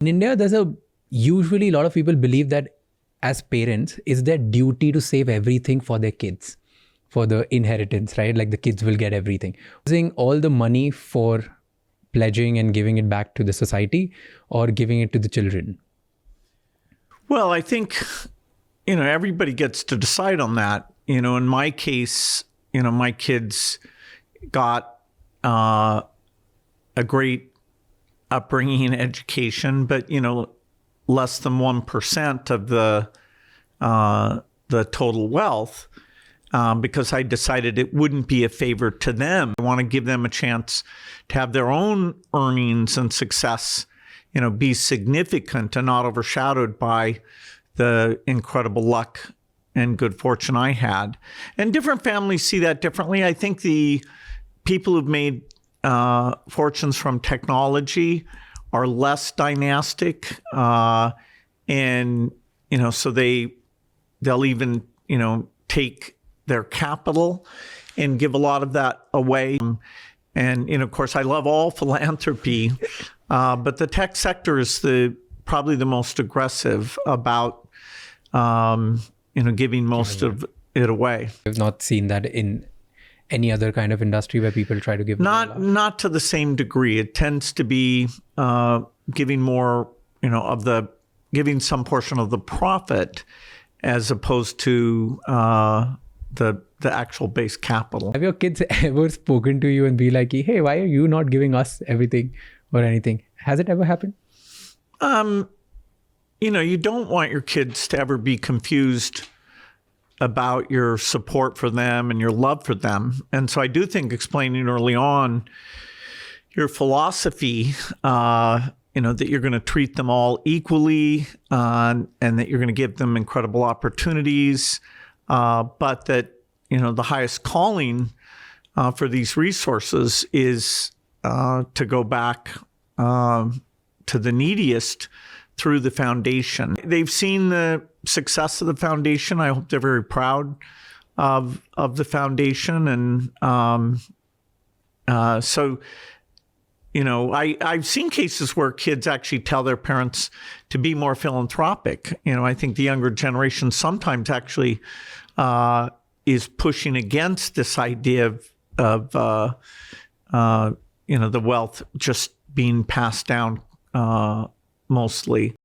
In India, usually a lot of people believe that as parents, it's their duty to save everything for their kids, for the inheritance, right? Like the kids will get everything. Using all the money for pledging and giving it back to the society or giving it to the children. Well, I think, everybody gets to decide on that. In my case, my kids got a great upbringing and education, but, less than 1% of the total wealth, because I decided it wouldn't be a favor to them. I want to give them a chance to have their own earnings and success, be significant and not overshadowed by the incredible luck and good fortune I had. And different families see that differently. I think the people who've made fortunes from technology are less dynastic, and so they'll even take their capital and give a lot of that away. And of course, I love all philanthropy, but the tech sector is probably the most aggressive about giving most of it away. I've not seen that in any other kind of industry where people try to give not to the same degree. It tends to be giving more, giving some portion of the profit as opposed to the actual base capital. Have your kids ever spoken to you and be like, hey, why are you not giving us everything or anything? Has it ever happened? You don't want your kids to ever be confused about your support for them and your love for them. And so I do think explaining early on your philosophy, that you're going to treat them all equally, and that you're going to give them incredible opportunities, but that, the highest calling for these resources is to go back to the neediest through the foundation. They've seen the success of the foundation. I hope they're very proud of the foundation. And so, I've seen cases where kids actually tell their parents to be more philanthropic. I think the younger generation sometimes actually is pushing against this idea of the wealth just being passed down mostly.